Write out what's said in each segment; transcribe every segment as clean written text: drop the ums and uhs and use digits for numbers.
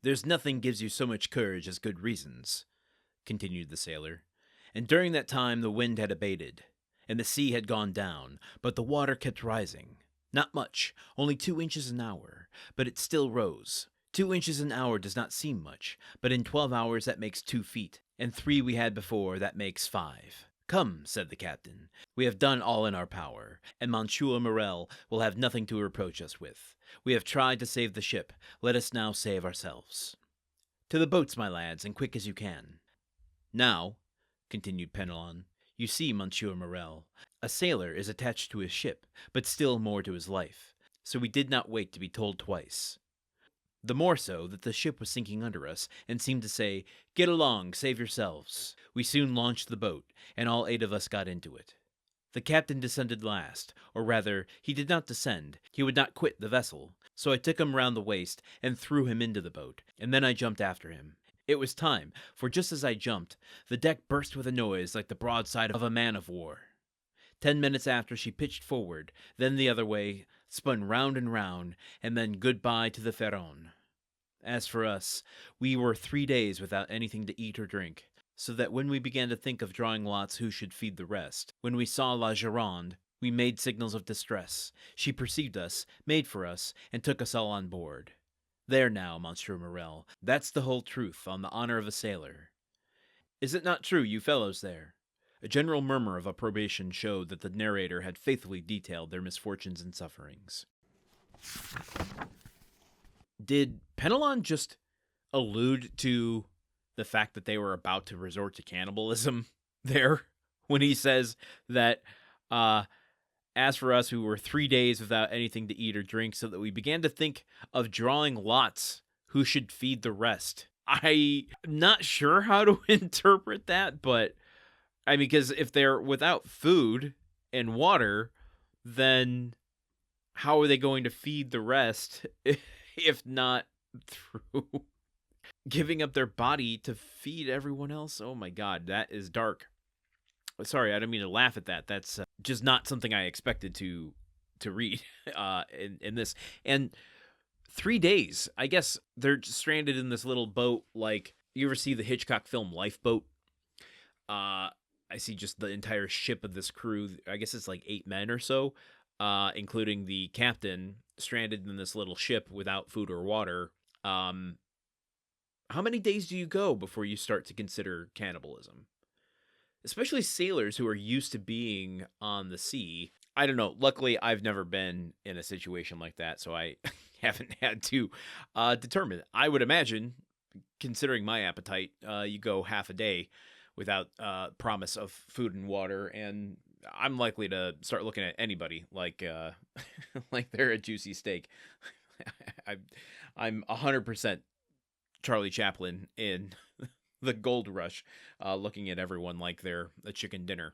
"There's nothing gives you so much courage as good reasons," continued the sailor. "And during that time the wind had abated, and the sea had gone down, but the water kept rising. Not much, only 2 inches an hour, but it still rose. 2 inches an hour does not seem much, but in 12 hours that makes 2 feet, and 3 we had before, that makes 5. Come, said the captain, we have done all in our power, and Monsieur Morel will have nothing to reproach us with. We have tried to save the ship, let us now save ourselves. To the boats, my lads, and quick as you can. Now, continued Penelon, you see, Monsieur Morel, a sailor is attached to his ship, but still more to his life, so we did not wait to be told twice. The more so that the ship was sinking under us, and seemed to say, Get along, save yourselves. We soon launched the boat, and all 8 of us got into it. The captain descended last, or rather, he did not descend, he would not quit the vessel, so I took him round the waist, and threw him into the boat, and then I jumped after him. It was time, for just as I jumped, the deck burst with a noise like the broadside of a man-of-war. 10 minutes after she pitched forward, then the other way, spun round and round, and then goodbye to the Pharaon. As for us, we were 3 days without anything to eat or drink, so that when we began to think of drawing lots who should feed the rest, when we saw la Gironde, we made signals of distress. She perceived us, made for us, and took us all on board. There now, Monsieur Morel, that's the whole truth, on the honor of a sailor. Is it not true, you fellows there? A general murmur of approbation showed that the narrator had faithfully detailed their misfortunes and sufferings. Did Penelon just allude to the fact that they were about to resort to cannibalism there when he says that, as for us who were 3 days without anything to eat or drink, so that we began to think of drawing lots who should feed the rest? I'm not sure how to interpret that, but I mean, because if they're without food and water, then how are they going to feed the rest if not through giving up their body to feed everyone else? Oh my God, that is dark. Sorry, I don't mean to laugh at that. That's just not something I expected to read in this. And 3 days, I guess they're stranded in this little boat. Like, you ever see the Hitchcock film Lifeboat? I see just the entire ship of this crew. I guess it's like 8 men or so, including the captain, stranded in this little ship without food or water. How many days do you go before you start to consider cannibalism? Especially sailors who are used to being on the sea. I don't know. Luckily, I've never been in a situation like that, so I haven't had to determine it. I would imagine, considering my appetite, you go half a day without promise of food and water, and I'm likely to start looking at anybody like like they're a juicy steak. I'm 100% Charlie Chaplin in the Gold Rush, looking at everyone like they're a chicken dinner,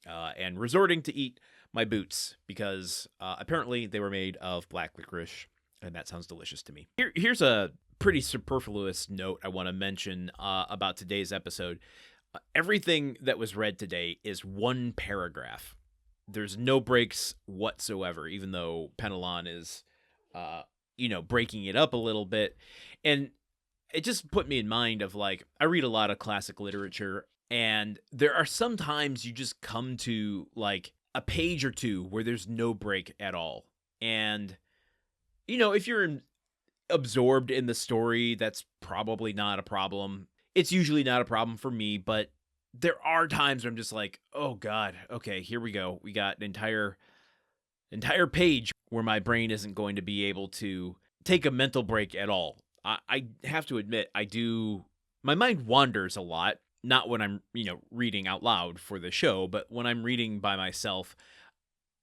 and resorting to eat my boots because apparently they were made of black licorice, and that sounds delicious to me. Here's a pretty superfluous note I want to mention about today's episode. Everything that was read today is one paragraph. There's no breaks whatsoever, even though Penelon is, breaking it up a little bit. And it just put me in mind of, like, I read a lot of classic literature, and there are some times you just come to, like, a page or two where there's no break at all. And, if you're absorbed in the story, that's probably not a problem. It's usually not a problem for me, but there are times where I'm just like, oh God, okay, here we go. We got an entire page where my brain isn't going to be able to take a mental break at all. I have to admit, my mind wanders a lot, not when I'm, reading out loud for the show, but when I'm reading by myself,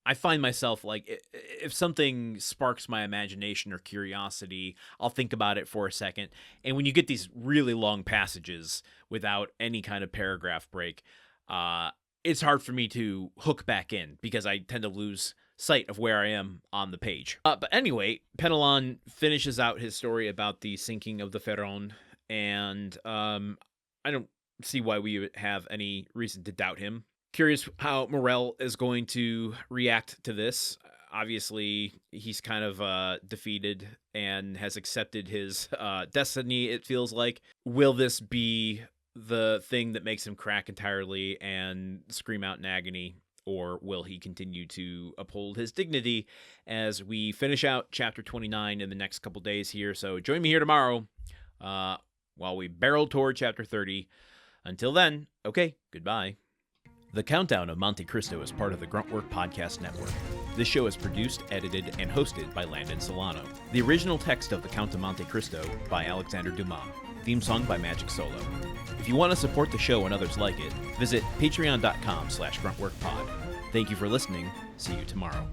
I find myself, like, if something sparks my imagination or curiosity, I'll think about it for a second. And when you get these really long passages without any kind of paragraph break, it's hard for me to hook back in because I tend to lose sight of where I am on the page. But anyway, Penelon finishes out his story about the sinking of the Pharaon, and I don't see why we would have any reason to doubt him. Curious how Morel is going to react to this. obviously he's kind of defeated and has accepted his destiny, it feels like. Will this be the thing that makes him crack entirely and scream out in agony? Or will he continue to uphold his dignity as we finish out Chapter 29 in the next couple days here? So join me here tomorrow while we barrel toward Chapter 30. Until then, okay, goodbye. The Countdown of Monte Cristo is part of the Gruntwork Podcast Network. This show is produced, edited, and hosted by Landon Solano. The original text of The Count of Monte Cristo by Alexander Dumas. Theme song by Magic Solo. If you want to support the show and others like it, visit patreon.com/gruntworkpod. Thank you for listening. See you tomorrow.